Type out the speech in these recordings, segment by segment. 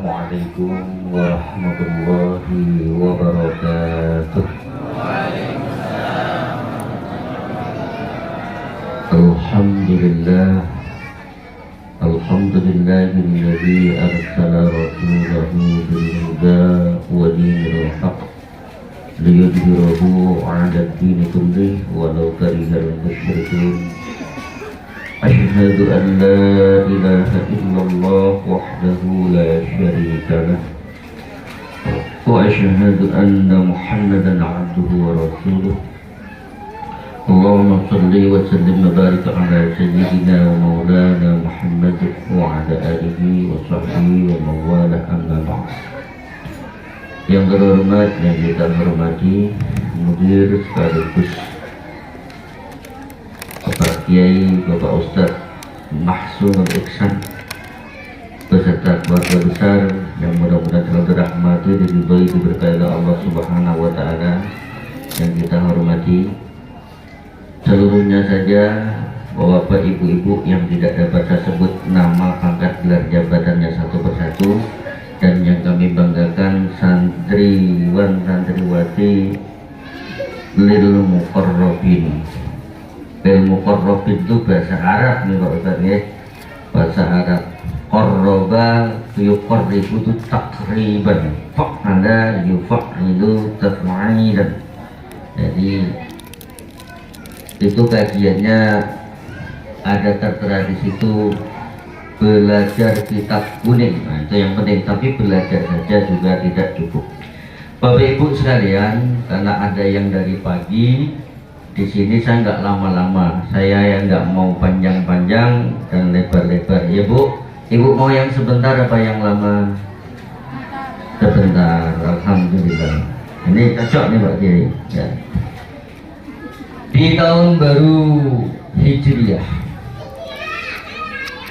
Assalamualaikum warahmatullahi wabarakatuh. Alhamdulillah, alhamdulillahilladzi arsala rasulahu bil huda wa dinil haqq liyudhhirahu 'ala ad-dini kullih walau karihal musyrikun. Asyhadu an la ilaha illallah wahdahu la syarika lah wa asyhadu anna Muhammadan 'abduhu wa rasuluh. Allahumma shalli wa sallim wa barik ala sayyidina wa maulana Muhammad wa ala alihi wa sahbihi wa mawala amma ba'd. Yang terhormat dan kita hormati mudir sekaligus Bapak Kiai, Bapak Ustadz Mahsunul Ihsan beserta keluarga besar yang mudah-mudahan selalu dirahmati dan diridhoi diberkahi oleh Allah Subhanahu wa taala. Yang kita hormati seluruhnya saja, Bapak Ibu-ibu yang tidak dapat saya sebut nama pangkat gelar jabatannya satu persatu, dan yang kami banggakan santriwan santriwati lil muqarrabin. Lil muqarrabin itu bahasa Arab nih Pak Ustaz ya, bahasa Arab. Qarraba yuqarribu itu takriban, fa'ala yufa'ilu taf'ilan. Jadi itu kajiannya ada tertera di situ, belajar kitab kuning. Nah, itu yang penting, tapi belajar saja juga tidak cukup. Bapak Ibu sekalian, karena ada yang dari pagi di sini, saya nggak lama-lama, saya yang nggak mau panjang-panjang dan lebar-lebar. Ya Bu, Ibu mau yang sebentar apa yang lama? Sebentar, alhamdulillah. Ini cocok nih Pak Kiai. Ya. Di tahun baru Hijriah,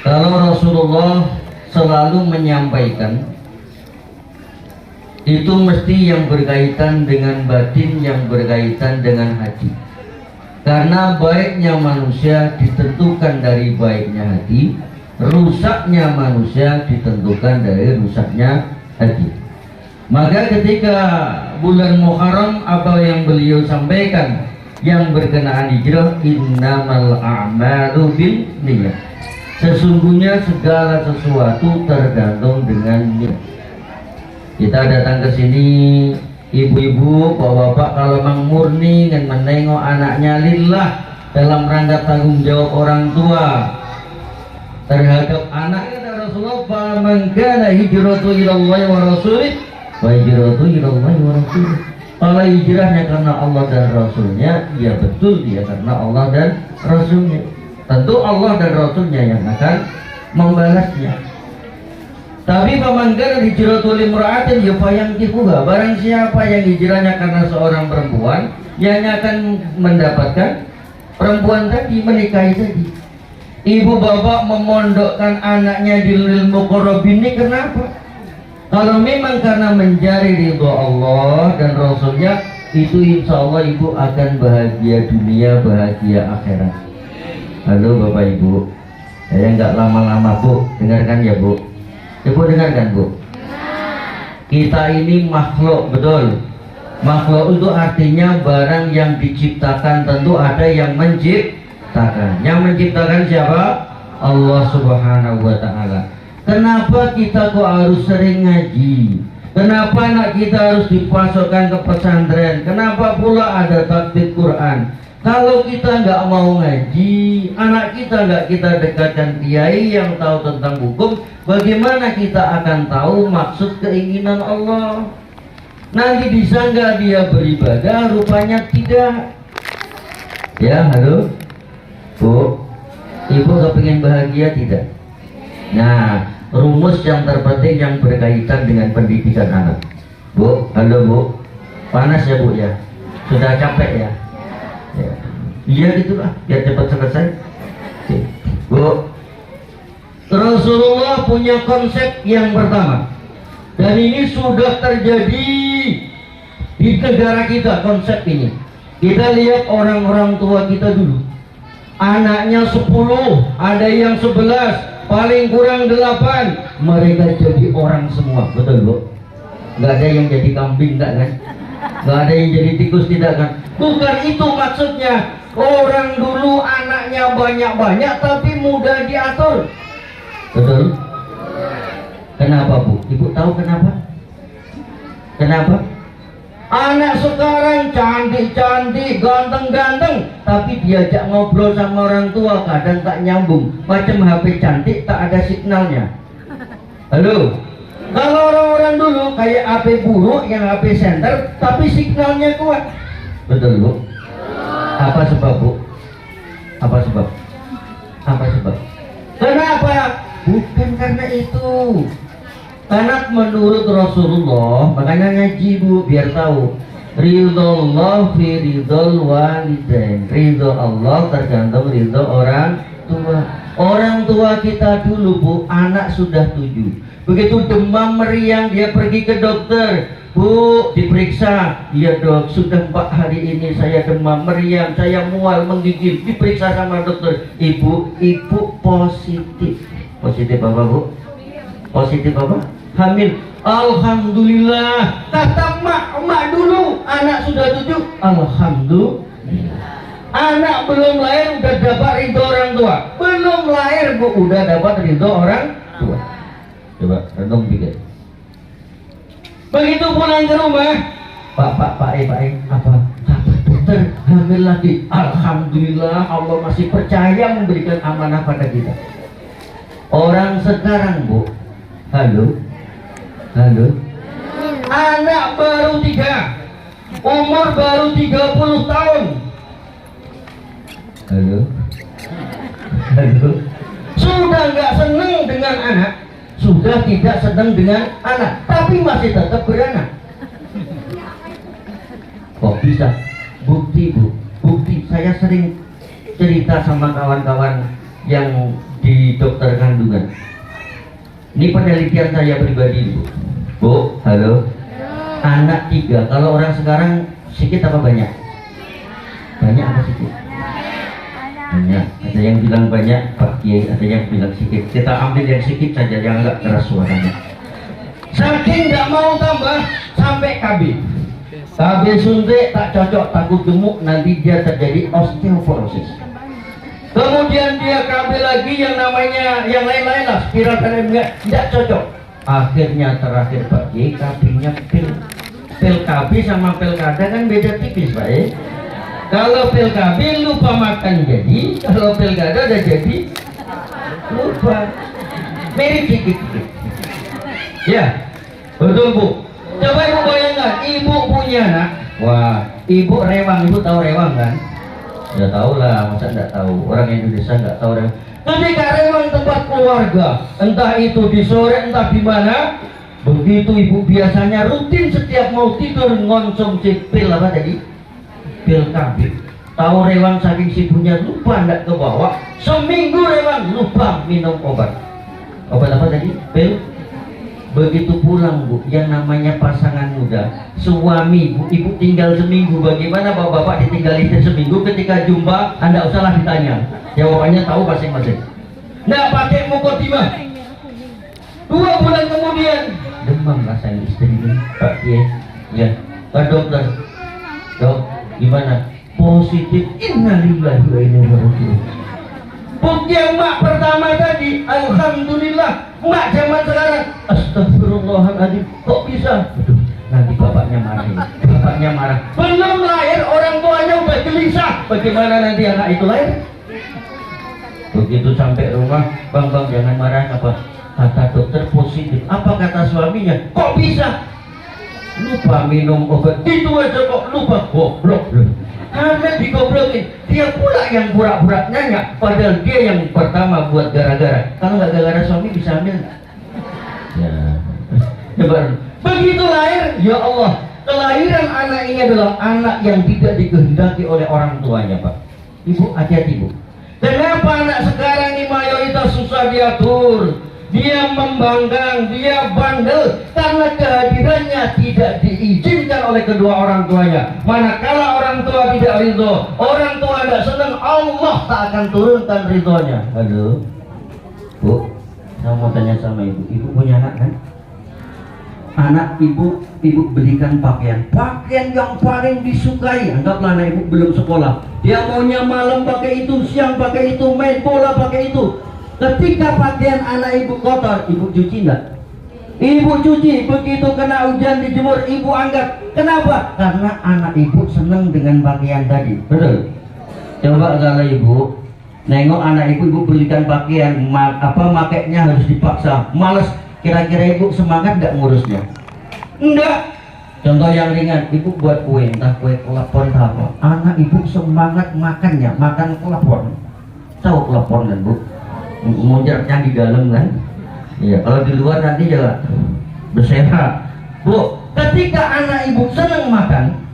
kalau Rasulullah selalu menyampaikan itu mesti yang berkaitan dengan batin, yang berkaitan dengan hati. Karena baiknya manusia ditentukan dari baiknya hati, rusaknya manusia ditentukan dari rusaknya hati. Maka ketika bulan Muharram, apa yang beliau sampaikan yang berkenaan hijrah, innamal a'malu binniyat. Sesungguhnya segala sesuatu tergantung dengan niat. Kita datang ke sini, ibu-ibu, bapak-bapak, kalau memang murni ingin menengok anaknya lillah dalam rangka tanggung jawab orang tua terhadap anaknya, kata Rasulullah, "Faman kana hijratu ilallahi wa rasulih wa hijratu ilallahi wa rasulih." Kalau hijrahnya karena Allah dan Rasulnya, ya betul dia karena Allah dan Rasulnya. Tentu Allah dan Rasulnya yang akan membalasnya. Tapi pemanggilan hijratul imra'atin yufayankihuha, barang siapa yang hijrahnya karena seorang perempuan, yang akan mendapatkan perempuan tadi, menikahi tadi. Ibu bapak memondokkan anaknya di lil muqarrabin ini kenapa? Kalau memang karena mencari ridho Allah dan Rasulnya, itu insya Allah ibu akan bahagia dunia, bahagia akhirat. Halo Bapak Ibu, saya nggak lama-lama Bu, dengarkan ya Bu. Ibu dengarkan Bu. Kita ini makhluk, betul. Makhluk itu artinya barang yang diciptakan, tentu ada yang menciptakan. Yang menciptakan siapa? Allah Subhanahu wa ta'ala. Kenapa kita kok harus sering ngaji? Kenapa anak kita harus dipasokkan ke pesantren? Kenapa pula ada tatbik Quran? Kalau kita nggak mau ngaji, anak kita nggak kita dekatkan kiai yang tahu tentang hukum, bagaimana kita akan tahu maksud keinginan Allah? Nanti disangka dia beribadah, rupanya tidak. Ya, halo Bu, Ibu kepingin bahagia tidak? Nah, rumus yang terpenting yang berkaitan dengan pendidikan anak. Bu, halo Bu, panas ya Bu ya? Sudah capek ya? Ya. Iya gitulah, biar cepat selesai. Bu, Rasulullah punya konsep yang pertama, dan ini sudah terjadi di negara kita. Konsep ini kita lihat orang-orang tua kita dulu, anaknya 10, ada yang 11, paling kurang 8 mereka jadi orang semua, betul Bu? Nggak ada yang jadi kambing, enggak kan? Nggak ada yang jadi tikus, tidak kan? Bukan itu maksudnya. Orang dulu anaknya banyak-banyak tapi mudah diatur, betul? Kenapa Bu? Ibu tahu kenapa? Kenapa? Anak sekarang cantik-cantik, ganteng-ganteng, tapi diajak ngobrol sama orang tua kadang tak nyambung. Macam HP cantik tak ada signalnya. Halo? Kalau orang-orang dulu kayak HP buruk yang HP center, tapi signalnya kuat. Betul Bu? Apa sebab Bu? Apa sebab? Apa sebab? Kenapa? Bukan karena itu. Karena menurut Rasulullah, makanya ngaji Bu biar tahu. Ridhollah fi ridhol walidain. Ridho Allah tergantung ridho orang tua. Orang tua kita dulu Bu, anak sudah 7. Begitu demam meriang dia pergi ke dokter. Bu, diperiksa. Iya dok, sudah 4 hari ini saya demam meriang, saya mual menggigil. Diperiksa sama dokter. Ibu positif. Positif apa Bu? Positif apa? Hamil. Alhamdulillah. Kata emak dulu, anak sudah 7. Alhamdulillah. Anak belum lahir udah dapat ridho orang tua. Belum lahir Bu udah dapat ridho orang tua. Coba renung dikit. Begitu pulang ke rumah, Pak, apa? Kata dokter hamil lagi. Alhamdulillah, Allah masih percaya memberikan amanah pada kita. Orang sekarang Bu, halo, anak baru 3, umur baru 30 tahun. Halo, sudah nggak seneng dengan anak, sudah tidak senang dengan anak, tapi masih tetap beranak. Kok bisa? Bukti Bu, bukti. Saya sering cerita sama kawan-kawan yang di dokter kandungan. Ini penelitian saya pribadi Bu, halo. Anak 3, kalau orang sekarang sedikit apa banyak? Banyak apa sedikit? Banyak. Ada yang bilang banyak Pak Kiai, ada yang bilang sedikit. Kita ambil yang sedikit saja, yang enggak keras suaranya. Saking nggak mau tambah sampai KB suntik tak cocok, takut gemuk, nanti dia terjadi osteoporosis. Kemudian dia KB lagi yang namanya yang lain-lain lah, spiral kanan enggak cocok. Akhirnya terakhir Pak Kiai KB-nya pil KB sama pilkada kan beda tipis Pak ya. Kalau pil KB lupa makan jadi, kalau pilkada udah jadi lupa. Mirip dikit-dikit. Ya, betul Bu. Coba Ibu bayangkan, Ibu punya anak. Wah, Ibu rewang, Ibu tahu rewang kan? Ya tahu lah, masa nggak tahu? Orang Indonesia nggak tahu rewang. Ketika rewang tempat keluarga, entah itu di sore, entah di mana, begitu Ibu biasanya rutin setiap mau tidur ngonsumsi pil apa tadi? Pil KB. Tahu rewang saking sibuknya lupa nggak kebawa. Seminggu rewang lupa minum obat. Obat apa tadi? Pil. Begitu pulang Bu, yang namanya pasangan muda, suami Bu, Ibu tinggal seminggu. Bagaimana bapak-bapak ditinggal istri seminggu? Ketika jumpa, Anda usahlah ditanya. Jawabannya tahu masing-masing. Nggak pakai mukotimah. 2 bulan kemudian demam rasanya istri ini Pak Kiai. Ya, Pak dokter. Dok, gimana? Positif. Innalillahi wa inna ilaihi raji'un. Bukti yang mak pertama tadi, alhamdulillah. Mak zaman sekarang, astagfirullahaladzim, kok bisa? Aduh, nanti bapaknya marah. Bapaknya marah. Belum lahir, orang tuanya udah gelisah. Bagaimana nanti anak itu lahir? Begitu sampai rumah, bang jangan marah apa? Kata dokter positif. Apa kata suaminya? Kok bisa? Lupa minum obat. Itu aja kok lupa. Goblok loh. Hamil digoblokin. Dia pula yang pura-pura nanya, padahal dia yang pertama buat gara-gara. Kalau nggak gara-gara suami bisa hamil nggak? Ya. Coba. Begitu lahir, ya Allah, kelahiran anak ini adalah anak yang tidak dikehendaki oleh orang tuanya Pak. Ibu hati-hati Bu. Kenapa anak sekarang ini mayoritas susah diatur? Dia membanggang, dia bandel karena kehadirannya tidak diizinkan oleh kedua orang tuanya. Manakala orang tua tidak ridho, orang tua tidak senang, Allah tak akan turunkan ridhonya. Halo, Bu. Saya mau tanya sama ibu punya anak kan? Anak ibu belikan pakaian yang paling disukai. Anggaplah anak ibu belum sekolah, dia maunya malam pakai itu, siang pakai itu, main bola pakai itu. Ketika pakaian anak ibu kotor, ibu cuci enggak? Ibu cuci. Begitu kena hujan dijemur, ibu angkat. Kenapa? Karena anak ibu senang dengan pakaian tadi. Betul? Coba kalau ibu nengok anak ibu belikan pakaian, makainya harus dipaksa, males. Kira-kira ibu semangat nggak ngurusnya? Enggak. Contoh yang ringan, ibu buat kue, entah kue klepon apa. Anak ibu semangat makannya, makan klepon. Tahu klepon kan bu? Muncratnya di dalam kan? Iya. Kalau di luar nanti juga berserak. Bu, ketika anak ibu senang makan,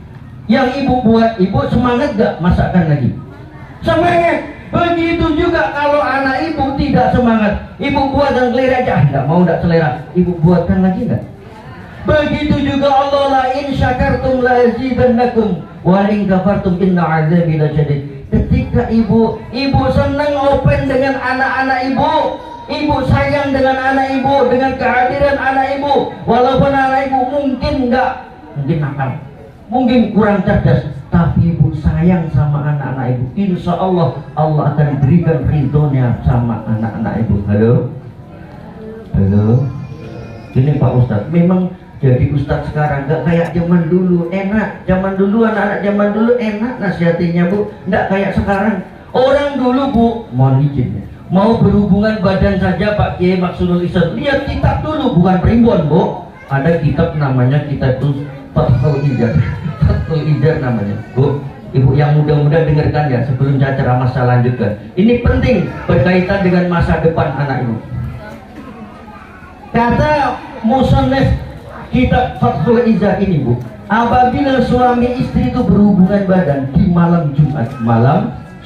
yang ibu buat, ibu semangat gak masakan lagi? Semangat. Begitu juga kalau anak ibu tidak semangat, ibu buatkan selera aja, enggak mau, enggak selera, ibu buatkan lagi enggak? Begitu juga Allah, la in syakartum la azidannakum wa in kafartum inna azabi lasyadid. Ketika ibu senang open dengan anak-anak ibu sayang dengan anak ibu, dengan kehadiran anak ibu, walaupun anak ibu mungkin nakal, mungkin kurang cerdas, tapi ibu sayang sama anak-anak ibu. Insya Allah akan berikan ridhonya sama anak-anak ibu. Halo? Ini Pak Ustadz, memang jadi Ustadz sekarang gak kayak zaman dulu. Enak, zaman dulu anak-anak zaman dulu enak nasihatnya bu, gak kayak sekarang. Orang dulu bu, mohon izin, mau berhubungan badan saja Pak Kiai Maksudul Ihsan, lihat kitab dulu, bukan primbon bu. Ada kitab namanya kitab itu Fathul Ijar. Fathul Ijar namanya bu. Ibu yang muda-muda dengarkan ya sebelum saya ceramah saya lanjutkan. Ini penting berkaitan dengan masa depan anak ibu. Kata musannif kitab Fathul Ijar ini bu, apabila suami istri itu berhubungan badan di malam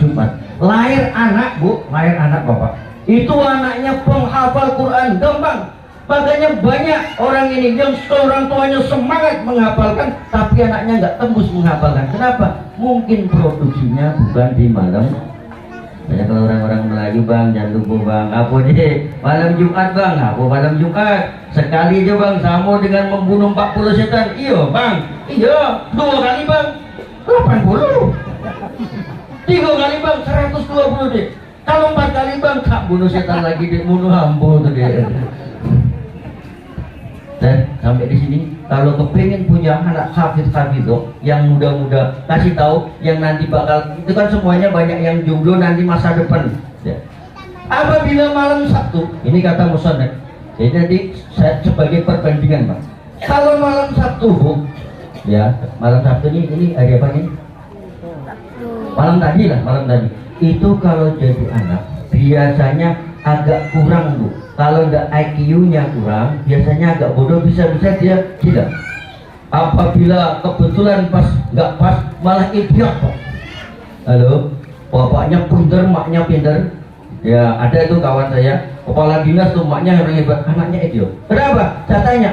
Jumat, lahir anak bu, lahir anak bapak, itu anaknya penghafal Quran gampang. Makanya banyak orang ini yang orang tuanya semangat menghafalkan, tapi anaknya nggak tembus menghafalkan. Kenapa? Mungkin produksinya bukan di malam. Banyak kalau orang-orang Melayu bang, jangan lupa bang, apa deh malam Jumat bang, apa malam Jumat sekali aja bang, sama dengan membunuh 40 setan. Iya bang, iya 2 kali bang 80, 3 kali bang 120 deh. Kalau 4 kali bang tak bunuh setan lagi deh, bunuh hambo tuh deh. Dan sampai di sini, kalau kepengen punya anak hafidh-hafidhoh yang muda-muda, kasih tahu yang nanti bakal, itu kan semuanya banyak yang jomblo nanti masa depan ya. Apabila malam Sabtu, ini kata musannif, jadi nanti saya sebagai perbandingan Pak, kalau malam Sabtu bu, ya malam Sabtu ini hari apa nih? Malam tadi itu kalau jadi anak biasanya agak kurang bu. Kalau nggak IQ-nya kurang, biasanya agak bodoh, bisa-bisa dia gila. Apabila kebetulan nggak pas, malah idiot Pak. Halo, bapaknya pinter, maknya pinter. Ya ada itu kawan saya, kepala dinas tuh, maknya orang hebat, anaknya idiot. Kenapa? Saya tanya,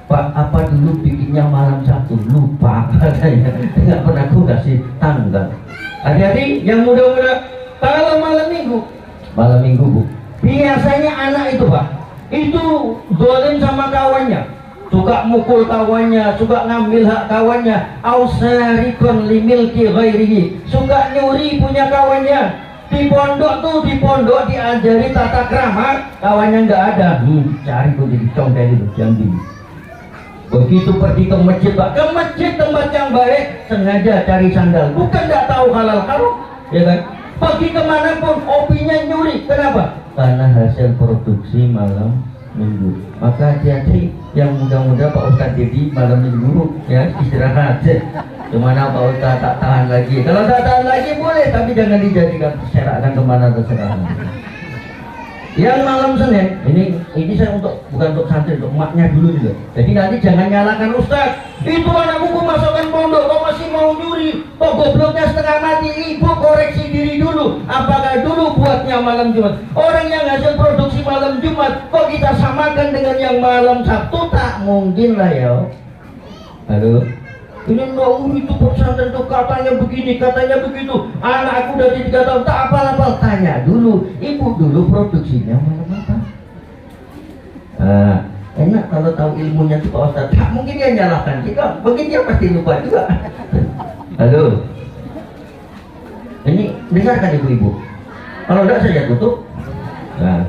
Pak, apa dulu bikinnya malam Sabtu? Lupa katanya, nggak pernah aku kasih tanggal. Hati-hati yang muda-muda. Kalau malam minggu bu, biasanya anak itu Pak, itu dolen sama kawannya, suka mukul kawannya, suka ngambil hak kawannya, ausarikon limilki ghairihi, suka nyuri punya kawannya. Di pondok diajari tata krama, kawannya nggak ada, cari tuh jadi congkel itu jam ini. Begitu pergi ke masjid Pak, ke masjid tempat yang baik, sengaja cari sandal, bukan nggak tahu halal haram, ya kan? Pergi kemanapun hobinya nyuri. Kenapa? Karena hasil produksi malam minggu. Maka hati-hati yang muda-muda Pak Ustadz Dedi malam minggu ya istirahat. Kemana Pak Ustadz tak tahan lagi. Kalau tak tahan lagi boleh, tapi jangan dijadikan serahkan kemana terserah. Yang malam Senin ini saya bukan untuk santri, untuk emaknya dulu juga. Jadi nanti jangan nyalakan Ustadz, itu anakku kok masukkan pondok kok masih mau nyuri, kok gobloknya setengah mati. Ibu koreksi diri dulu, apakah dulu buatnya malam Jumat? Orang yang hasil produksi malam Jumat kok kita samakan dengan yang malam Sabtu? Tak mungkin lah ya. Halo, ini itu pesantren tuh katanya begini, katanya begitu. Anakku udah 3 tahun tak apal-apal. Tanya dulu, ibu dulu produksinya malam apa? Enak kalau tahu ilmunya tuh Pak Ustadz. Tak mungkin dia nyalahkan kita, mungkin dia pasti lupa juga. Halo, ini dengarkan ibu-ibu. Kalau enggak saya tutup. Nah,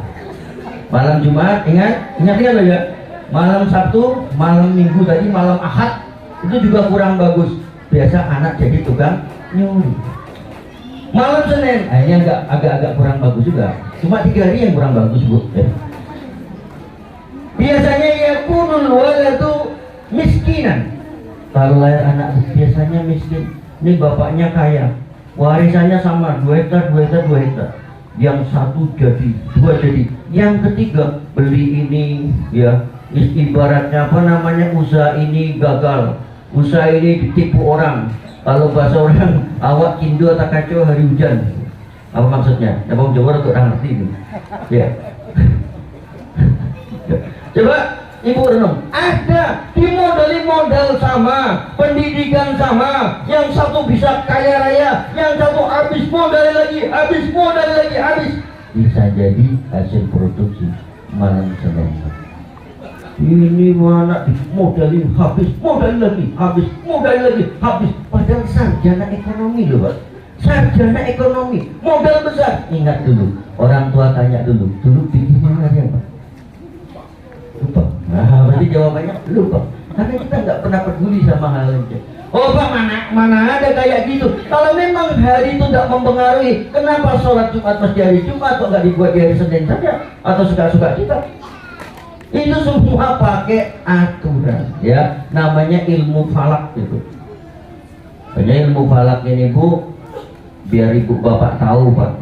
malam Jumat ingat loh ya. Malam Sabtu, malam Minggu tadi, malam Ahad itu juga kurang bagus. Biasa anak jadi tukang nyuri. Malam Senin, ini agak kurang bagus juga. Cuma 3 hari yang kurang bagus bu. Biasanya ya kunul waladu miskinan. Kalau lahir anak biasanya miskin. Ini bapaknya kaya, warisannya sama 2 hektar. Yang satu jadi 2 jadi. Yang ketiga beli ini ya. Ibaratnya apa namanya, usaha ini gagal, usaha ini ditipu orang. Kalau bahasa orang, awak kindo tak kacau hari hujan. Apa maksudnya? Ya bang Jawa untuk orang ngerti itu. Ya. Coba ibu renung. Ada dimodali modal sama, pendidikan sama. Yang satu bisa kaya raya, yang satu habis modal lagi. Bisa jadi hasil produksi malam Senin. Ini mana dimodalin habis, padahal sarjana ekonomi loh Pak. Sarjana ekonomi, modal besar. Ingat dulu, orang tua tanya dulu bikin mana dia Pak? Lupa. Nah, berarti jawabannya lupa. Karena kita nggak pernah peduli sama hal itu. Oh Pak, mana ada kayak gitu. Kalau memang hari itu tidak mempengaruhi, kenapa sholat Jumat mesti hari Jumat, kok nggak dibuat di hari Senin saja? Atau suka-suka kita? Itu semua pakai aturan ya, namanya ilmu falak itu. Hanya ilmu falak ini bu, biar ibu bapak tahu Pak.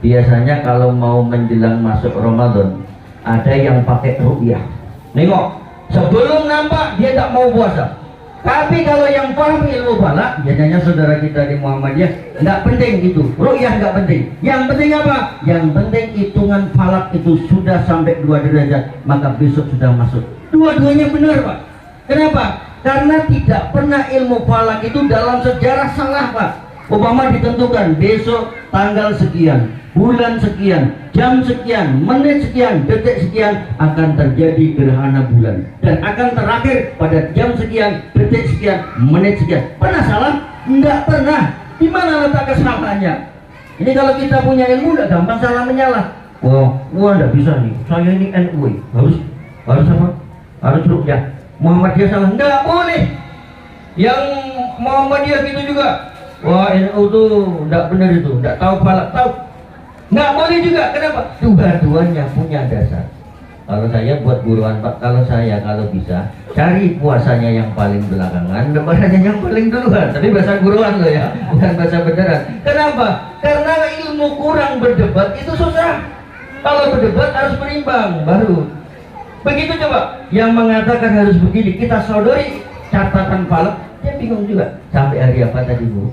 Biasanya kalau mau menjelang masuk Ramadan, ada yang pakai ruqyah. Nengok, sebelum nampak dia tak mau puasa. Tapi kalau yang paham ilmu falak, biasanya saudara kita di Muhammadiyah, nggak penting itu, ruqyah nggak penting. Yang penting apa? Yang penting hitungan falak itu sudah sampai 2 derajat, maka besok sudah masuk. Dua-duanya benar Pak. Kenapa? Karena tidak pernah ilmu falak itu dalam sejarah salah Pak. Umpama ditentukan besok tanggal sekian, bulan sekian, jam sekian, menit sekian, detik sekian akan terjadi gerhana bulan dan akan terakhir pada jam sekian, detik sekian, menit sekian. Pernah salah? Enggak pernah. Di mana letak kesalahannya? Ini kalau kita punya ilmu enggak gampang salah menyalah. Wah enggak bisa nih. Saya ini NU, harus apa? Harus ruqyah. Muhammadiyah salah? Enggak boleh. Yang Muhammadiyah gitu juga. Wah NU tuh enggak benar itu, enggak tahu falak, tahu. Nggak boleh juga, kenapa? Dua-duanya punya dasar. Kalau saya buat buruan Pak, kalau bisa cari puasanya yang paling belakangan, lebarannya yang paling duluan. Tapi bahasa buruan loh ya, bukan bahasa beneran. Kenapa? Karena ilmu kurang berdebat itu susah. Kalau berdebat harus berimbang baru. Begitu coba, yang mengatakan harus begini, kita sodori catatan falak, dia bingung juga. Sampai hari apa tadi Bu?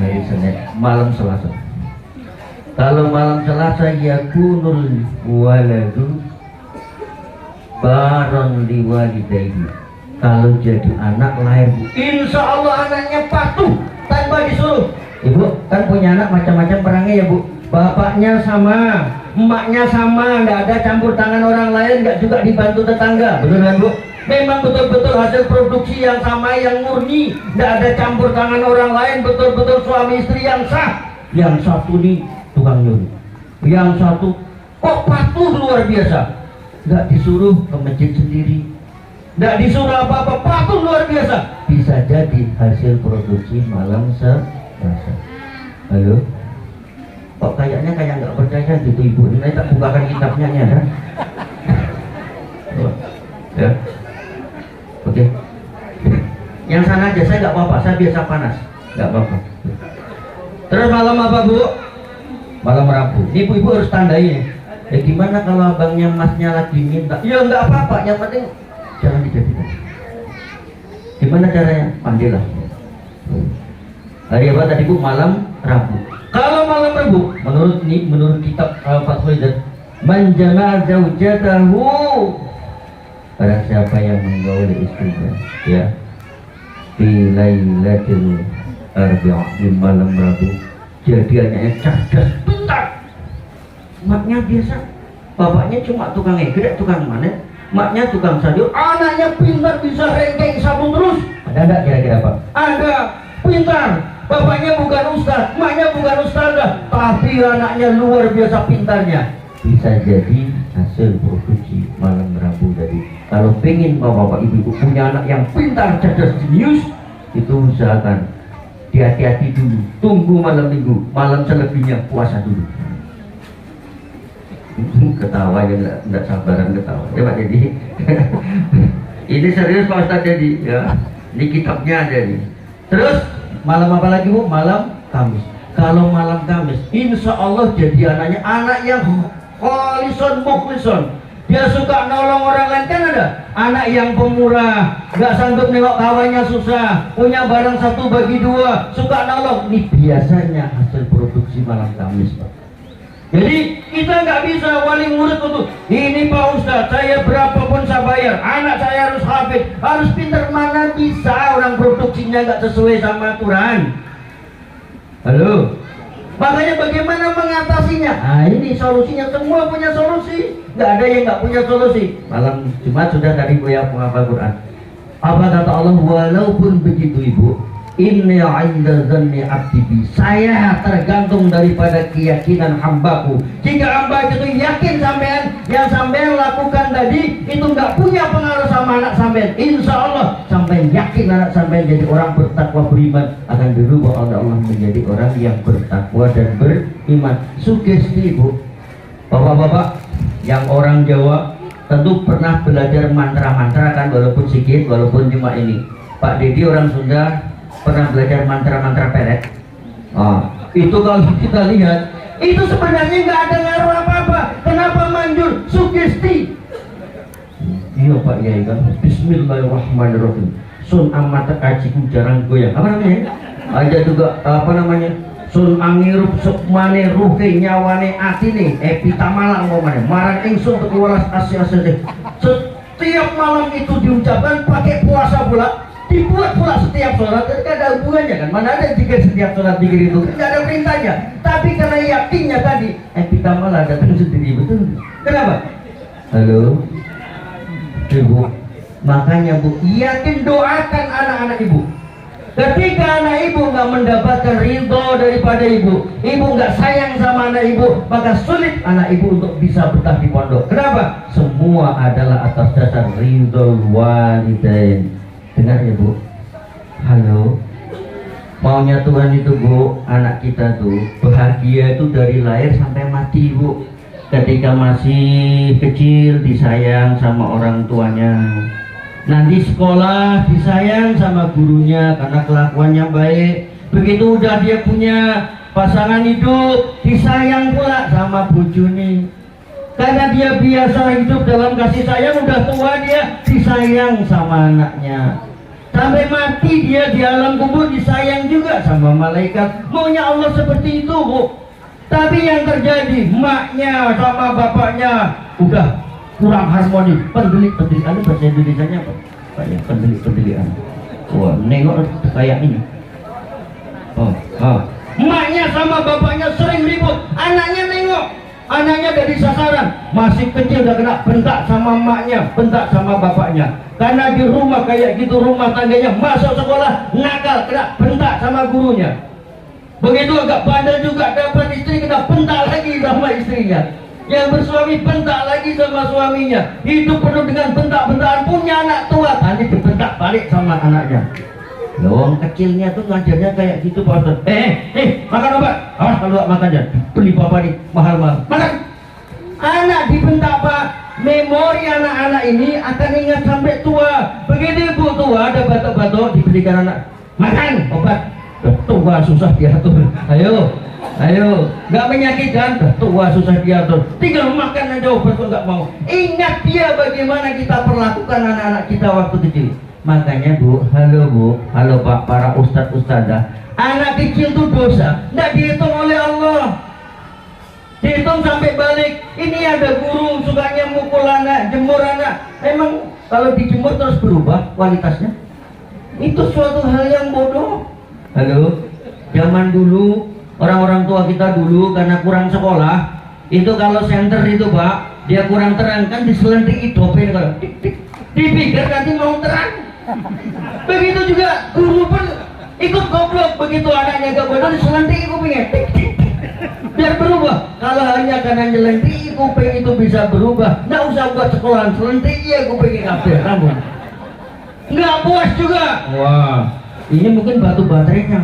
Hari Senin, malam Selasa. Kalau malam Selasa yakunul waladu baron liwalidayhi. Kalau jadi anak lahir Bu, insya Allah anaknya patuh tanpa disuruh. Ibu kan punya anak macam-macam perangnya ya Bu. Bapaknya sama, emaknya sama, nggak ada campur tangan orang lain, nggak juga dibantu tetangga, betul kan Bu? Memang betul-betul hasil produksi yang sama, yang murni, nggak ada campur tangan orang lain, betul-betul suami istri yang sah. Yang satu nih tukang nyuri, yang satu kok patuh luar biasa, nggak disuruh ke masjid sendiri, nggak disuruh apa-apa, patuh luar biasa. Bisa jadi hasil produksi malam Selasa. Halo, kok kayaknya kayak nggak percaya gitu ibu. Ini tak bukakan kitabnya ya kan? Ya, oke. Yang sana aja, saya nggak apa-apa, saya biasa panas, nggak apa-apa. Terus malam apa Bu? Malam Rabu. Ini ibu-ibu harus tandai. Gimana kalau abangnya masnya lagi minta? Ya nggak apa-apa, yang penting jangan dijadikan. Gimana caranya? Mandilah. Hari apa tadi Bu? Malam Rabu. Kalau malam Rabu, menurut kitab Fathul Hidayat, man jama'a zaujatahu, barang siapa yang menggauli istrinya, ya, fi lailatul arbi'ah, di malam Rabu, jadiannya cerdas, pintar, maknya biasa, Bapaknya cuma tukang egrek, tukang manen, maknya tukang sayur, anaknya pintar bisa rengkeng sabun terus. Ada enggak kira-kira Pak? Ada, pintar. Bapaknya bukan ustaz, maknya bukan ustazah, tapi anaknya luar biasa pintarnya. Bisa jadi hasil produksi malam Rabu tadi. Kalau pengen bapak ibu punya anak yang pintar, cerdas, jenius, itu usahakan hati-hati dulu, tunggu malam minggu, malam selebihnya puasa dulu. Ketawa ya, enggak sabaran ketawa ya Pak Dedi. Ini serius Pak Ustadz Dedi ya, ini kitabnya ada nih. Terus malam apa lagi Bu? Malam Kamis. Kalau malam Kamis insya Allah jadi anaknya anak yang kholison mukhlison. Dia suka nolong orang lain, kan ada anak yang pemurah, nggak sanggup nengok kawannya susah, punya barang 1 bagi 2, suka nolong. Ini biasanya hasil produksi malam Kamis Pak. Jadi kita nggak bisa wali murid untuk ini Pak Ustadz, saya berapapun saya bayar, anak saya harus hafid, harus pintar. Mana bisa, orang produksinya nggak sesuai sama aturan. Halo, makanya bagaimana mengatasinya? Nah ini solusinya, semua punya solusi, nggak ada yang nggak punya solusi. Malam Jumat sudah tadi Buya menghafal Quran. Apa kata Allah? Walaupun begitu Ibu, inni 'inda dhanni 'abdi bi, saya tergantung daripada keyakinan hambaku. Jika hamba itu yakin sampean, yang sampean lakukan tadi itu nggak punya pengaruh sama anak sampean, insya Allah sampean yakin anak sampean jadi orang bertakwa beriman, akan dirubah oleh Allah menjadi orang yang bertakwa dan beriman. Sugesti Bu, bapak-bapak yang orang Jawa tentu pernah belajar mantra-mantra kan, walaupun sedikit, walaupun cuma ini. Pak Dedi orang Sunda pernah belajar mantra-mantra peret. Itu kalau kita lihat itu sebenarnya nggak ada ngaruh apa-apa. Kenapa manjur? Sugesti. Iya Pak Yai kan. Bismillahirrahmanirrahim. Sun amat kajiku jarang goyang. Apa namanya? Ada juga apa namanya? Sun angirup sukmane ruhe nyawane atine epitamala ngomane marang ingsun tekewalas asih-asih. Setiap malam itu diucapkan pakai puasa pula, dibuat pula setiap sholat. Jadi ada hubungannya kan, mana ada jika setiap sholat dikir itu tidak ada perintahnya, tapi karena yakinnya tadi kita malah datang sendiri. Betul? Kenapa? Halo Ibu, makanya Bu yakin doakan anak-anak Ibu. Ketika anak Ibu nggak mendapatkan ridho daripada Ibu nggak sayang sama anak Ibu, maka sulit anak Ibu untuk bisa betah di pondok. Kenapa? Semua adalah atas dasar ridho walidain. Dengar ya Bu, halo, maunya Tuhan itu Bu, anak kita tuh bahagia itu dari lahir sampai mati Bu. Ketika masih kecil disayang sama orang tuanya, nanti sekolah disayang sama gurunya karena kelakuannya baik. Begitu udah dia punya pasangan hidup, disayang pula sama bojone. Karena dia biasa hidup dalam kasih sayang, udah tua dia disayang sama anaknya. Sampai mati dia di alam kubur disayang juga sama malaikat. Maunya Allah seperti itu Bu. Tapi yang terjadi, maknya sama bapaknya udah kurang harmoni. Pendelik-pendelikan itu bahasa Indonesianya apa? Kayak pendelik-pendelikan. Wah, nengok kayak ini. Maknya sama bapaknya sering ribut, anaknya nengok. Anaknya dari sasaran, masih kecil udah kena bentak sama emaknya, bentak sama bapaknya. Karena di rumah kayak gitu, rumah tangganya masuk sekolah nakal, kena bentak sama gurunya. Begitu agak bandel juga dapat istri, kena bentak lagi sama istrinya. Yang bersuami bentak lagi sama suaminya. Hidup penuh dengan bentak-bentakan. Punya anak tua, tadi dibentak balik sama anaknya. Lawang kecilnya tuh ngajarnya kayak gitu Pak Ustaz. Makan obat. Awas kalau gak makan ya, beli papa nih mahal-mahal. Makan. Anak dibentak Pak. Memori anak-anak ini akan ingat sampai tua. Begitu ibu tua ada batuk-batuk, diberikan anak makan obat. Tua susah diatur. Ayo, nggak menyakitkan. Tua susah diatur. Tinggal makan aja obat kok nggak mau. Ingat dia bagaimana kita perlakukan anak-anak kita waktu kecil. Makanya Bu, halo Pak, para ustadz ustadzah, anak kecil itu dosa, nggak dihitung oleh Allah. Dihitung sampai balik. Ini ada guru sukanya mukul anak, jemur anak. Emang kalau dijemur terus berubah kualitasnya? Itu suatu hal yang bodoh. Halo, zaman dulu orang-orang tua kita dulu karena kurang sekolah, itu kalau senter itu Pak, dia kurang terang kan diselendiki dopin kalau dipikir nanti mau terang. Begitu juga guru pun ikut goblok, begitu anaknya gak bodoh diselendiki kupingnya biar berubah. Kalau hanya karena nyelendiki kuping itu bisa berubah, nggak usah buat sekolahan, selendiki ya kupingnya kabeh kamu. Nggak puas juga, wah ini mungkin batu baterainya,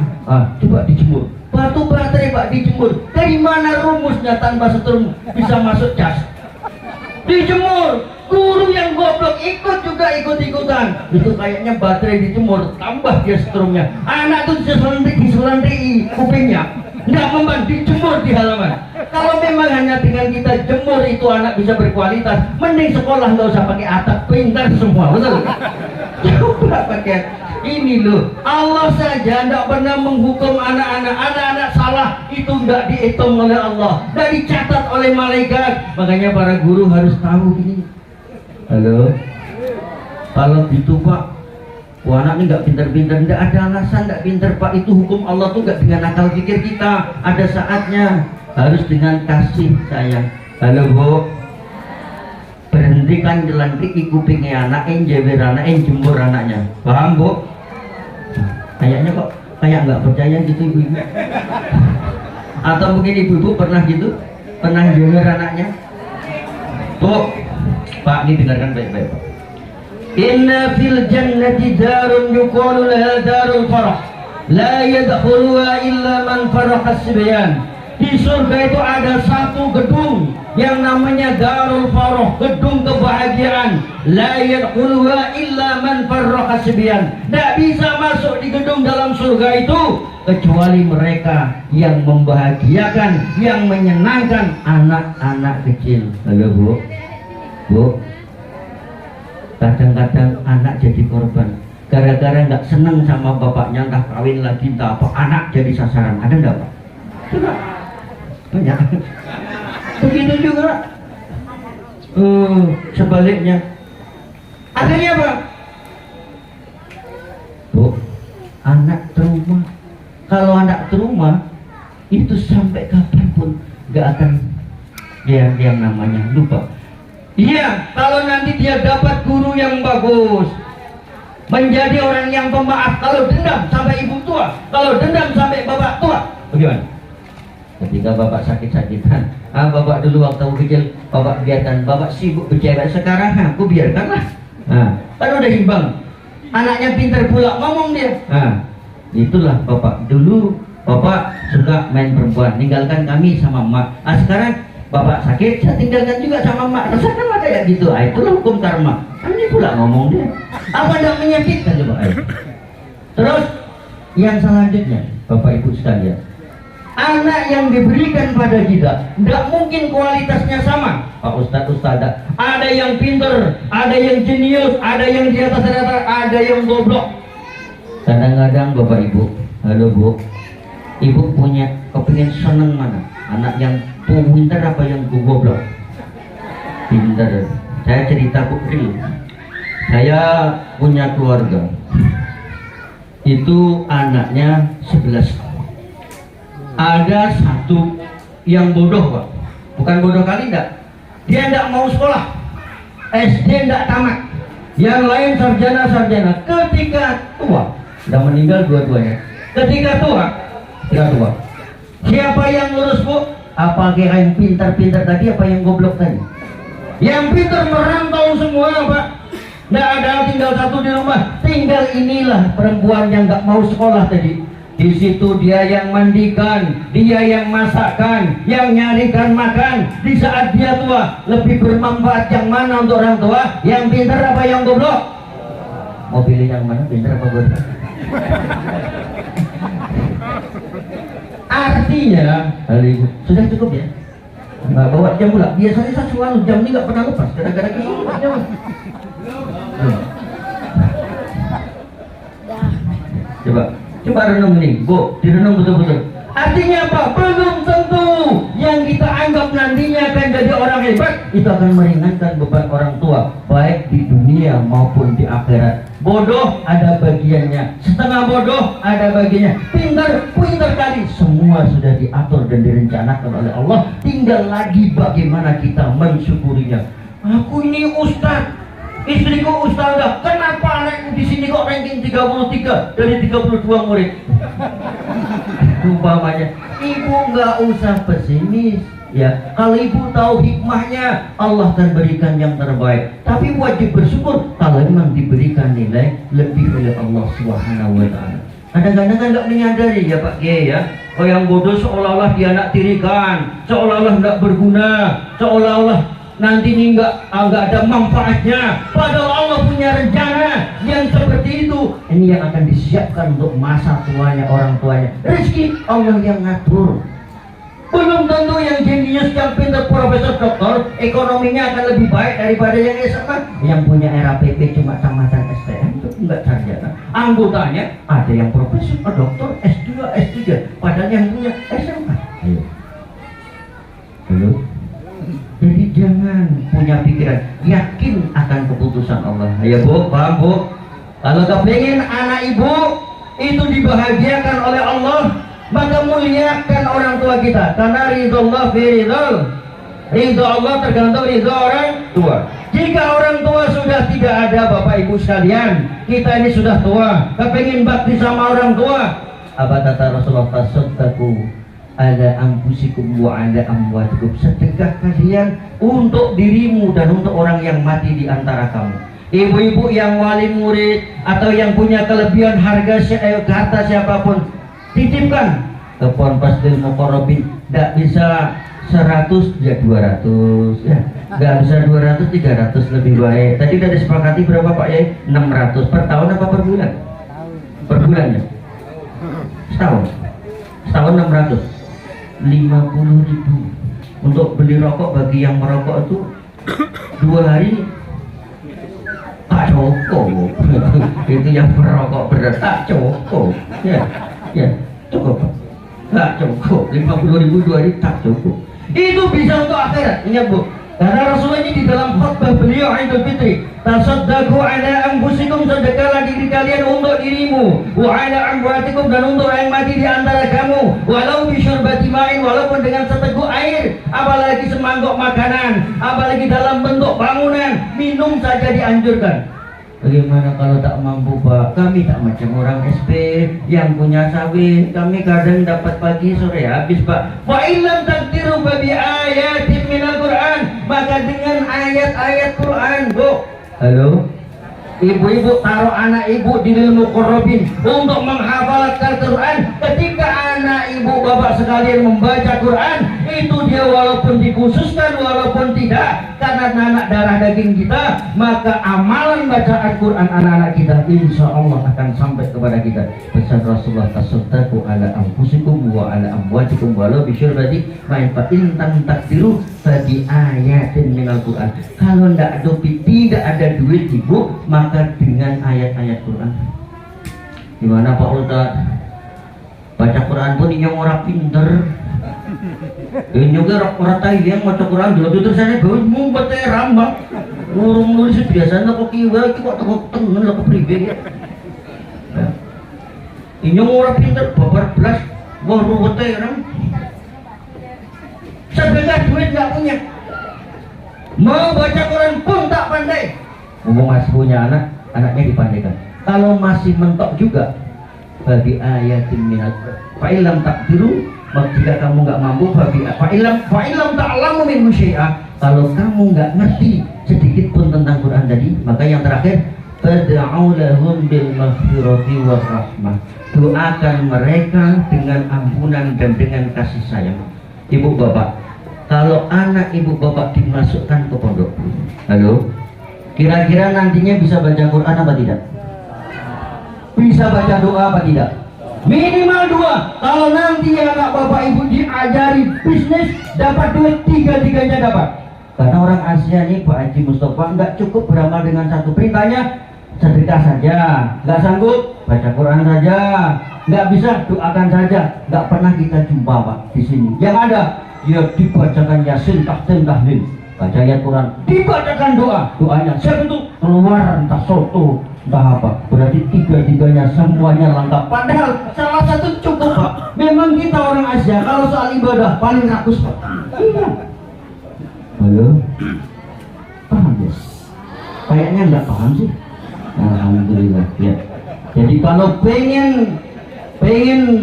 coba dijemur. Batu baterai pak dijemur, dari mana rumusnya tanpa setrum bisa masuk cas? Dijemur. Guru yang goblok ikut juga ikut-ikutan, itu kayaknya baterai dijemur tambah dia setrumnya. Anak tuh diselendiki kupingnya, nggak mempan, dijemur di halaman. Kalau memang hanya dengan kita jemur itu anak bisa berkualitas, mending sekolah nggak usah pakai atap, pintar semua, betul? Coba pakai ini loh. Allah saja tidak pernah menghukum anak-anak salah itu nggak dihitung oleh Allah, nggak dicatat oleh malaikat. Makanya para guru harus tahu ini. Halo, kalau gitu pak, anak ini nggak pintar-pintar, nggak ada alasan nggak pintar pak. Itu hukum Allah tuh nggak dengan akal pikir kita, ada saatnya harus dengan kasih sayang. Halo bu, berhentikan jelantik kupingnya anak, jewer anak, jemur anaknya, paham bu? Kayaknya kok kayak nggak percaya gitu ibu. Atau mungkin ibu-ibu pernah gitu, pernah jewer anaknya? Bu, Pak, ini dengarkan baik-baik Pak. Inna fil jannati darun yuqalu laha darul farah, la yadkhuluha illa man farraha sibyan. Di surga itu ada satu gedung yang namanya Darul Farah, gedung kebahagiaan. La yadkhuluha illa man farraha sibyan. Tidak bisa masuk di gedung dalam surga itu kecuali mereka yang membahagiakan, yang menyenangkan anak-anak kecil. Halo bu, bu, kadang-kadang anak jadi korban gara-gara nggak seneng sama bapaknya, entah kawin lagi entah apa, anak jadi sasaran. Ada nggak pak? Coba banyak. Begitu juga sebaliknya. Akhirnya apa? Bu, anak trauma. Kalau anak trauma itu sampai kapanpun nggak akan yang namanya lupa. Iya, kalau nanti dia dapat guru yang bagus, menjadi orang yang pemaaf. Kalau dendam sampai ibu tua, kalau dendam sampai bapak tua, bagaimana? Ketika bapak sakit-sakitan, bapak dulu waktu kecil, bapak biarkan, bapak sibuk bercewek, sekarang aku biarkanlah. Kan udah imbang. Anaknya pintar pula ngomong dia. Itulah bapak dulu, bapak suka main perempuan, tinggalkan kami sama emak. Sekarang bapak sakit, saya tinggalkan juga sama emak. Rasakanlah kayak gitu. Itulah hukum karma. Ini pula ngomong dia. Apa tidak menyakitkan coba? Terus yang selanjutnya, bapak ibu sekalian, anak yang diberikan pada kita tidak mungkin kualitasnya sama. Pak Ustadz, ada yang pinter, ada yang jenius, ada yang di atas rata, ada yang goblok. Kadang-kadang bapak ibu, halo bu, ibu punya kepingin seneng mana? Anak yang pinter apa yang goblok? Pinter. Saya cerita bu real. Saya punya keluarga, itu anaknya 11. Ada satu yang bodoh pak, bukan bodoh kali enggak, dia enggak mau sekolah, SD enggak tamat, yang lain sarjana. Ketika tua, sudah meninggal dua-duanya. Ketika tua, siapa yang ngurus bu? Apa yang pintar-pintar tadi, apa yang goblok tadi? Yang pintar merantau semua pak, nggak ada, tinggal satu di rumah. Tinggal inilah perempuan yang nggak mau sekolah tadi. Di situ dia yang mandikan, dia yang masakkan, yang nyarikan makan. Di saat dia tua, lebih bermanfaat yang mana untuk orang tua? Yang pintar apa yang goblok? Mau pilih yang mana, pintar apa goblok? Artinya, sudah cukup ya? Nggak bawa jam pula. Biasanya saya selalu jam ini nggak pernah lepas, gara-gara kesulitannya. Coba renung nih, bu, direnung betul-betul. Artinya apa? Belum tentu yang kita anggap nantinya akan jadi orang hebat itu akan meringankan beban orang tua baik di dunia maupun di akhirat. Bodoh ada bagiannya, setengah bodoh ada bagiannya, pintar kali, semua sudah diatur dan direncanakan oleh Allah. Tinggal lagi bagaimana kita mensyukurinya. Aku ini ustaz, istriku ustazah, kenapa anakku di sini kok ranking 33 dari 32 murid? Umpamanya, ibu nggak usah pesimis. Ya, kalau ibu tahu hikmahnya, Allah akan berikan yang terbaik. Tapi wajib bersyukur kalau memang diberikan nilai lebih oleh Allah Subhanahu wa Ta'ala. Kadang-kadang kan nggak menyadari ya Pak Kiai ya. Oh, yang bodoh seolah-olah dia nak tirikan, seolah-olah nggak berguna, seolah-olah nanti ini nggak ada manfaatnya. Padahal Allah punya rencana yang seperti itu. Ini yang akan disiapkan untuk masa tuanya orang tuanya. Rezeki Allah yang ngatur. Belum tentu yang jenius, yang pintar, profesor, doktor, ekonominya akan lebih baik daripada yang SMA. Yang punya RAPP cuma tamatan STM itu enggak sarjana. Anggotanya ada yang profesor, doktor, S2, S3, padahal yang punya SMA. Ayo. Halo. Jadi jangan punya pikiran, yakin akan keputusan Allah. Ayo Bu, paham Bu? Kalau kepengen anak ibu itu dibahagiakan oleh Allah, maka muliakan orang tua kita, karena ridho Allah fi ridho Allah tergantung ridho orang tua. Jika orang tua sudah tidak ada, Bapak Ibu sekalian, kita ini sudah tua, kepengen bakti sama orang tua, apa kata Rasulullah, tasaddaqu ala anfusikum wa ala amwatikum, sedekah kalian untuk dirimu dan untuk orang yang mati di antara kamu. Ibu-ibu yang wali murid atau yang punya kelebihan harta siapapun, titipkan ke Ponpes Ilmu Muqarrabin. Tidak bisa 100 ya 200 ya, nggak bisa 200 300 lebih baik. Tadi sudah disepakati berapa Pak Yai? 600 per tahun apa per bulan? Per bulan ya? Setahun 600, 50.000 untuk beli rokok. Bagi yang merokok itu 2 hari tak cukup. Itu yang merokok berat tak cukup ya. Ya, cukup Pak. Nggak cukup, 50.000 2 hari tak cukup. Itu bisa untuk akhirat. Ingat Bu, karena Rasulullah ini di dalam khutbah beliau Idul Fitri, tasaddaqu ala anfusikum, sedekahlah diri kalian untuk dirimu, wa ala amwatikum, dan untuk yang mati di antara kamu, walau bisyurbati ma'in, walaupun dengan seteguk air, apalagi semangkok makanan, apalagi dalam bentuk bangunan, minum saja dianjurkan. Bagaimana kalau tak mampu Pak? Kami tak macam orang SP yang punya sawit. Kami kadang dapat pagi sore habis Pak. Wa illam taqdiru bi ayatin minal Quran, maka dengan ayat-ayat Quran Bu. Halo? Ibu-ibu taruh anak ibu di Ilmu Muqarrabin untuk menghafalkan Quran. Ketika anak ibu bapak sekalian membaca Quran, itu dia walaupun dikhususkan walaupun tidak, karena anak darah daging kita, maka amalan bacaan Quran anak-anak kita insya Allah akan sampai kepada kita. Pesan Rasulullah, tasaddaqu ala anfusikum wa ala amwatikum walau bisyurbati ma'in fa in taqdiru bagi ayatin minal Quran. Kalau tidak ada duit ibu, maka dengan ayat-ayat Quran. Gimana Pak Ustaz? Baca Quran pun ini orang pinter. Ini juga orang tahu yang baca Quran dulu itu saya mau baca rambang. Urung nulis biasanya kok kiwa, kok tengen lah kepribe ya. Ini orang pinter, babar belas, baru baca orang. Sedekah duit nggak punya, mau baca Quran pun tak pandai. Ngomong masih punya anak, anaknya dipandaikan. Kalau masih mentok juga, bagi ayatin minat fa'ilam takdiru, jika kamu nggak mampu, bagi fa'ilam ta'lamu min syai'a, kalau kamu nggak ngerti sedikit pun tentang Quran tadi, maka yang terakhir, fad'u lahum bil maghfirati war rahmah, doakan mereka dengan ampunan dan dengan kasih sayang. Ibu bapak, kalau anak ibu bapak dimasukkan ke pondok, halo, kira-kira nantinya bisa baca Quran apa tidak? Bisa baca doa apa tidak? Minimal 2. Kalau nanti anak bapak ibu diajari bisnis, dapat duit, tiga-tiganya dapat. Karena orang Asia nih Pak Haji Mustafa nggak cukup beramal dengan satu, perintahnya sedekah saja, nggak sanggup baca Quran saja, nggak bisa doakan saja, nggak pernah kita jumpa Pak di sini. Yang ada dia dibacakan Yasin, tahlil. baca ayat Quran, dibacakan doanya siapa itu keluar entah soto entah apa, berarti tiga-tiganya semuanya lengkap. Padahal salah satu cukup Pak. Memang kita orang Asia kalau soal ibadah paling rakus Pak. Iya. Halo, paham ya? Kayaknya nggak paham sih. Alhamdulillah ya. Jadi kalau pengen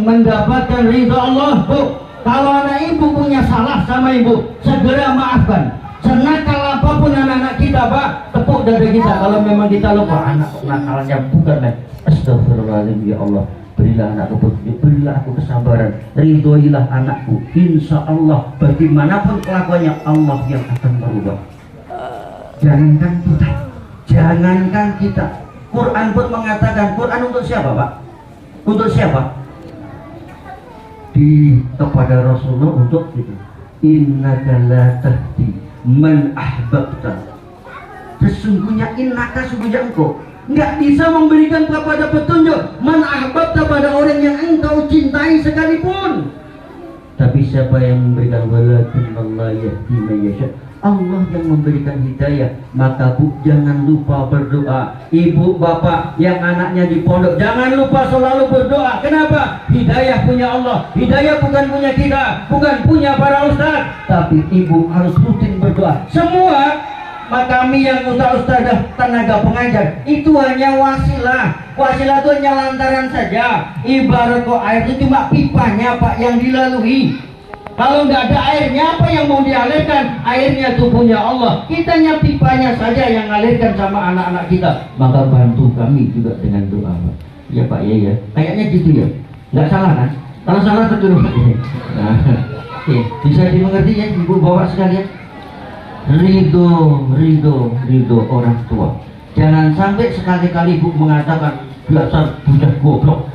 mendapatkan ridha Allah, Bu, kalau anak ibu punya salah sama ibu, segera maafkan. Senakal apapun anak-anak kita Pak, tepuk dada kita. Kalau memang kita lupa, anak nakalnya bukan lah. Astagfirullahaladzim ya Allah, berilah anakku petunjuk, berilah aku kesabaran, ridhoilah anakku. Insya Allah bagaimanapun kelakuannya Allah yang akan merubah. Jangankan kita, Quran pun mengatakan, Quran untuk siapa Pak? Untuk siapa? Kepada Rasulullah untuk itu. Innaka la tahdi man ahbabta. Sesungguhnya sesungguhnya engkau nggak bisa memberikan kepada petunjuk man ahbabta pada orang yang engkau cintai sekalipun. Tapi siapa yang memberikan, walakin Allah yahdi man yasha. Allah yang memberikan hidayah. Maka Bu, jangan lupa berdoa. Ibu, bapak yang anaknya di pondok, jangan lupa selalu berdoa. Kenapa? Hidayah punya Allah. Hidayah bukan punya kita, bukan punya para ustaz. Tapi ibu harus rutin berdoa. Semua kami yang ustaz-ustaz tenaga pengajar itu hanya wasilah. Wasilah itu hanya lantaran saja. Ibarat kok air itu cuma pipanya Pak yang dilalui. Kalau nggak ada airnya, apa yang mau dialirkan? Airnya itu punya Allah. Kitanya pipanya saja yang alirkan sama anak-anak kita. Maka bantu kami juga dengan doa Pak. Ya Pak, ya. Kayaknya gitu ya. Nggak salah kan? Kalau salah tertuduh Pak. Nah, bisa dimengerti ya ibu bapak sekalian. Ridho orang tua. Jangan sampai sekali-kali ibu mengatakan biasa budak goblok.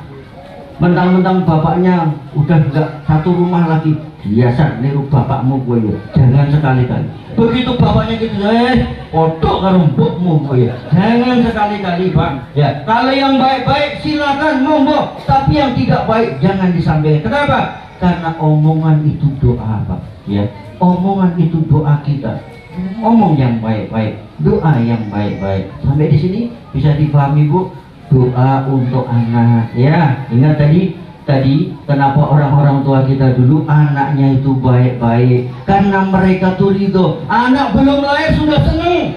Mentang-mentang bapaknya udah nggak satu rumah lagi, biasa niru bapakmu gue ya. Jangan sekali-kali. Begitu bapaknya gitu, foto karo mbokmu gue ya. Jangan sekali-kali Pak. Ya, kalau yang baik-baik silakan monggo, tapi yang tidak baik jangan disampaikan. Kenapa? Karena omongan itu doa Pak. Ya, omongan itu doa kita. Omong yang baik-baik, doa yang baik-baik. Sampai di sini bisa dipahami Bu? Doa untuk anak ya. Ingat tadi kenapa orang-orang tua kita dulu anaknya itu baik-baik, karena mereka tuh ridho. Anak belum lahir sudah seneng.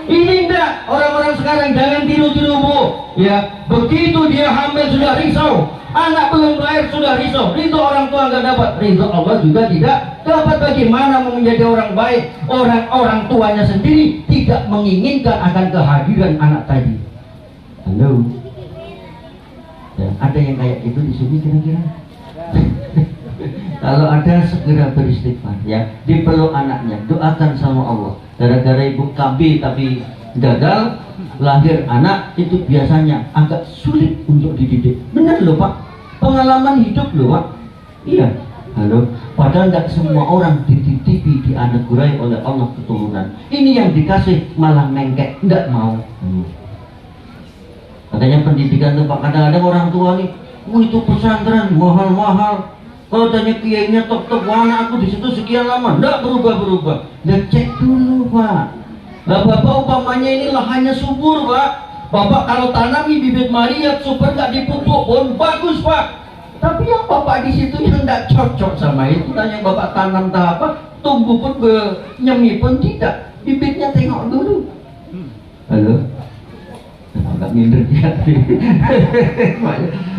Ini enggak, orang-orang sekarang jangan tiru-tiru Bu ya. Begitu dia hamil sudah risau, anak belum lahir sudah risau. Ridho orang tua nggak dapat, ridho Allah juga tidak dapat. Bagaimana mau menjadi orang baik, orang tuanya sendiri tidak menginginkan akan kehadiran anak tadi. Halo, ya, ada yang kayak gitu di sini kira-kira? Kalau ada segera beristighfar ya, dipeluk anaknya, doakan sama Allah. Gara-gara ibu KB tapi gagal lahir anak, itu biasanya agak sulit untuk dididik. Benar loh Pak, pengalaman hidup loh Pak. Iya, halo. Padahal nggak semua orang dititipi, dianugerai oleh Allah keturunan. Ini yang dikasih malah mengkek, nggak mau. Katanya pendidikan tuh Pak, kadang-kadang orang tua nih, itu pesantren mahal-mahal. Kalau tanya kiainya tok-tok, anak aku di situ sekian lama, enggak berubah-berubah. Nah, cek dulu Pak. Nah Bapak umpamanya ini lahannya subur Pak. Bapak kalau tanami bibit Maria super nggak dipupuk pun bagus Pak. Tapi yang Bapak di situ yang nggak cocok sama itu, tanya Bapak tanam tak apa, tumbuh pun nyemi pun tidak. Bibitnya tengok dulu. Halo. Agak minder ya.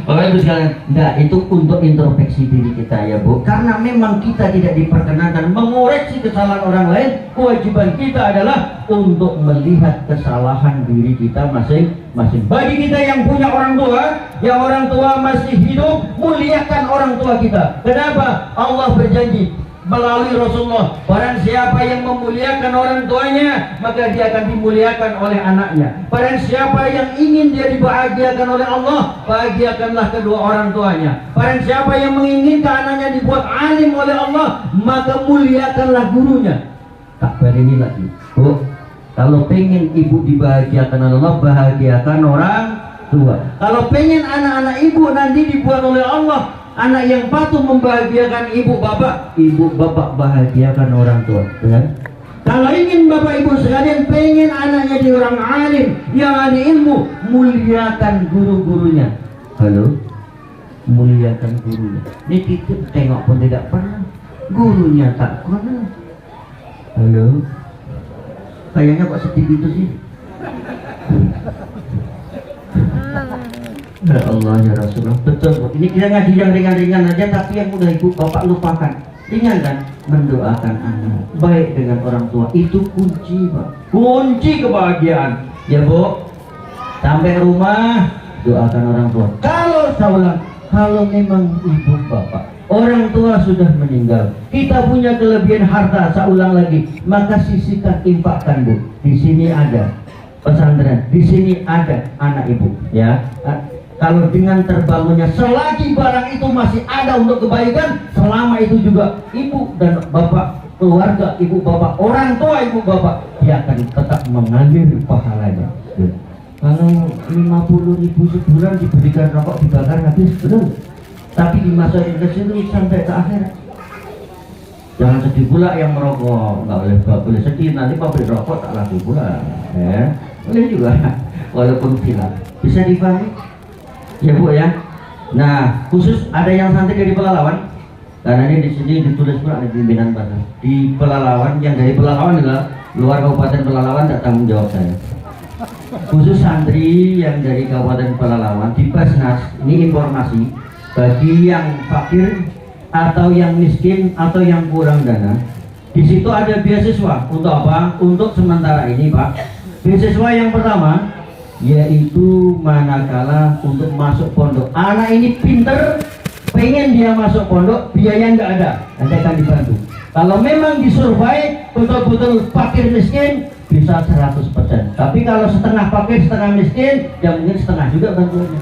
Bapak Ibu sekalian, enggak, itu untuk introspeksi diri kita ya Bu. Karena memang kita tidak diperkenankan mengoreksi kesalahan orang lain. Kewajiban kita adalah untuk melihat kesalahan diri kita masing-masing. Bagi kita yang punya orang tua, yang orang tua masih hidup, muliakan orang tua kita. Kenapa? Allah berjanji melalui Rasulullah, barang siapa yang memuliakan orang tuanya, maka dia akan dimuliakan oleh anaknya. Barang siapa yang ingin dia dibahagiakan oleh Allah, bahagiakanlah kedua orang tuanya. Barang siapa yang menginginkan anaknya dibuat alim oleh Allah, maka muliakanlah gurunya. Tak ini lagi Bu, kalau pengen ibu dibahagiakan oleh Allah, bahagiakan orang tua. Kalau pengen anak-anak ibu nanti dibuat oleh Allah, anak yang patuh membahagiakan ibu bapak bahagiakan orang tua. Benar? Kalau ingin Bapak Ibu sekalian pengen anaknya di orang alim yang ada ilmu, muliakan guru-gurunya. Halo, muliakan gurunya. Ini titip tengok pun tidak pernah, gurunya tak pernah. Halo, kayaknya kok sedih gitu sih. Ya Allah ya Rasulullah, betul. Ini kita ngaji yang ringan-ringan aja, tapi yang udah Ibu Bapak lupakan. Ringan kan? Mendoakan anak baik dengan orang tua itu kunci, Pak. Kunci kebahagiaan. Ya Bu, sampai rumah doakan orang tua. Kalau memang ibu bapak orang tua sudah meninggal, kita punya kelebihan harta, saya ulang lagi, maka sisihkan, infakkan Bu. Di sini ada pesantren, di sini ada anak ibu, ya. Kalau dengan terbangunnya, selagi barang itu masih ada untuk kebaikan, selama itu juga ibu dan bapak, keluarga ibu bapak, orang tua ibu bapak, dia akan tetap mengalir pahalanya. Kalau 50.000 sebulan diberikan rokok dibakar habis, betul. Tapi dimasukin ke situ sampai ke akhirat. Jangan sedih pula yang merokok, nggak boleh sedih, nanti pabrik rokok tak laku pula, ya. Boleh juga, walaupun hilang. Bisa dipahami? Ya Bu ya. Nah, khusus ada yang santri dari Pelalawan, karena ini di sini ditulis pula ada pimpinan bahasa. Di Pelalawan, yang dari Pelalawan adalah luar Kabupaten Pelalawan, tak tanggung jawab saya. Khusus santri yang dari Kabupaten Pelalawan di Basnas, ini informasi bagi yang fakir atau yang miskin atau yang kurang dana. Di situ ada beasiswa untuk apa? Untuk sementara ini Pak. Beasiswa yang pertama yaitu manakala untuk masuk pondok. Anak ini pinter, pengen dia masuk pondok, biaya nggak ada, nanti akan dibantu. Kalau memang disurvei betul-betul fakir miskin, bisa 100%. Tapi kalau setengah fakir setengah miskin, ya mungkin setengah juga bantuannya.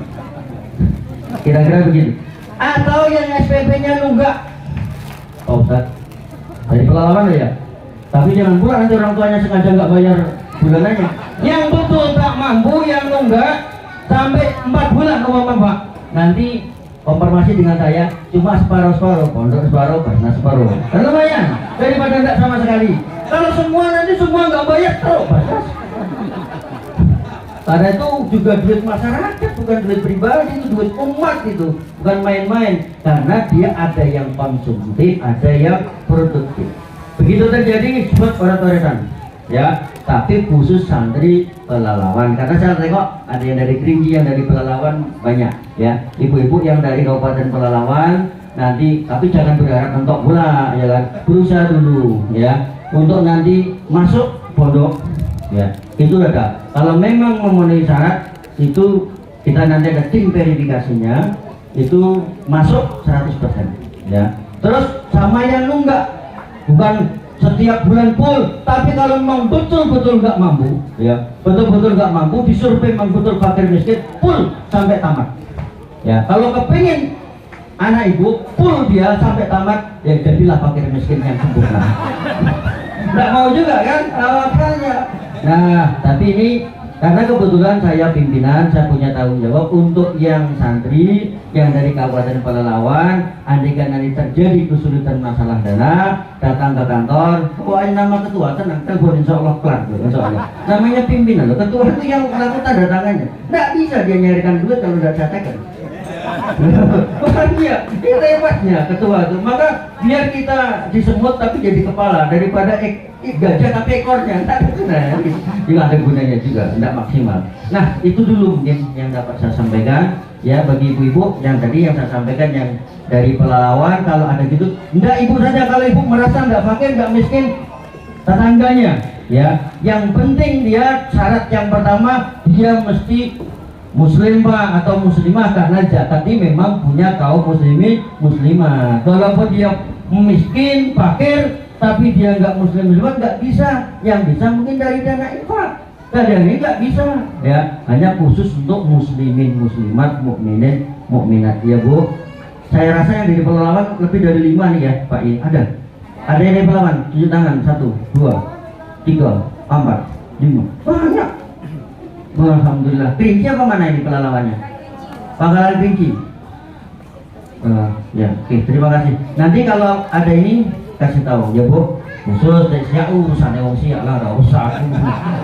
Kira-kira begitu. Atau yang SPP-nya nunggak, Pak Ustadz, dari Pelalawan ya. Tapi jangan pula nanti orang tuanya sengaja nggak bayar bulanannya. Yang betul tak mampu, yang nunggak sampai 4 bulan umpama Pak. Nanti konfirmasi dengan saya, cuma separuh-separuh, pondok separuh, Basnas separuh. Kan lumayan daripada nggak sama sekali. Kalau semua nanti semua nggak bayar terus Basnas. Karena itu juga duit masyarakat, bukan duit pribadi, itu duit umat itu, bukan main-main. Karena dia ada yang konsumtif, ada yang produktif. Begitu terjadi buat orang-orang, ya. Tapi khusus santri Pelalawan, karena saya tengok ada yang dari Kerinci, yang dari Pelalawan banyak, ya. Ibu-ibu yang dari Kabupaten Pelalawan nanti, tapi jangan berharap mentok pula, ya kan. Berusaha dulu, ya, untuk nanti masuk pondok. Ya, itu ada. Kalau memang memenuhi syarat, itu kita nanti ada tim verifikasinya, itu masuk 100%. Ya. Terus sama yang nunggak, bukan setiap bulan full, tapi kalau memang betul-betul nggak mampu, ya, betul-betul nggak mampu, disurvei memang betul fakir miskin, full sampai tamat. Ya, kalau kepingin anak ibu full dia sampai tamat, ya jadilah fakir miskin yang sempurna. Nggak mau juga kan, makanya. Nah, tapi ini karena kebetulan saya pimpinan, saya punya tanggung jawab untuk yang santri yang dari Kabupaten Pelalawan. Andaikan nanti terjadi kesulitan masalah dana, datang ke kantor. Wah, nama ketua, tenang, telepon, insya Allah kelar, insya Allah. Namanya pimpinan loh, ketua itu yang lakukan tanda tangannya. Nggak bisa dia nyarikan duit kalau nggak catekan. Bukan dia, itu hebatnya ketua itu. Maka biar kita disemut tapi jadi kepala daripada gajah tapi ekornya, nah, juga ada gunanya juga, tidak maksimal. Nah, itu dulu mungkin yang dapat saya sampaikan, ya, bagi ibu-ibu yang tadi yang saya sampaikan yang dari Pelalawan. Kalau ada gitu, enggak ibu saja, kalau ibu merasa enggak fakir, enggak miskin, tetangganya, ya. Yang penting dia syarat yang pertama dia mesti muslim Pak atau muslimah, karena zakat ini memang punya kaum muslimah. Walaupun dia miskin, fakir, tapi dia nggak muslimat nggak bisa. Yang bisa mungkin dari dana infak, dan yang ini nggak bisa, ya. Hanya khusus untuk muslimin, muslimat, mukminin, mukminat, ya Bu. Saya rasa yang dari Pelalawan lebih dari 5 nih ya Pak. Ada yang dari Pelalawan, tunjuk tangan, 1, 2, 3, 4, 5, banyak. Alhamdulillah. Kerinci apa mana ini Pelalawannya? Pangkalan Kerinci. Ya, oke, terima kasih. Nanti kalau ada ini kasih tahu ya Bu. khusus siap urusannya wong siap lah, ora usah aku.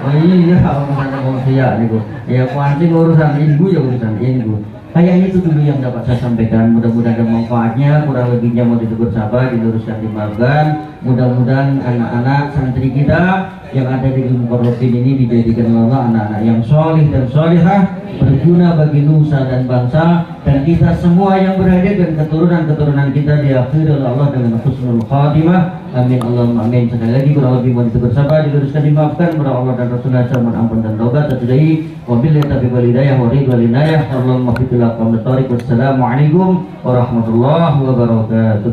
Oh iya, urusannya wong siap niku. Ya pancing urusan ibu ya urusan ibu. Kayaknya itu dulu yang dapat saya sampaikan. Mudah-mudahan ada manfaatnya. Kurang lebihnya mau ditegur sabar, diluruskan, dimaafkan. Mudah-mudahan anak-anak santri kita yang ada di Mukarrabin ini dijadikan Allah anak-anak yang solih dan solihah, berguna bagi nusa dan bangsa, dan kita semua yang berada dan keturunan-keturunan kita diakhiri oleh Allah dengan husnul khatimah. Amin Allahumma amin. Sekali lagi kurang lebih mohon ditegur sabar, diluruskan, dimaafkan. Kepada Allah dan Rasulullah mohon ampun dan taubat. Terjadi wabillahi taufiq wal hidayah wa ridwan wal inayah. Allahumma fiqhil aqwam. Wassalamualaikum warahmatullahi wabarakatuh.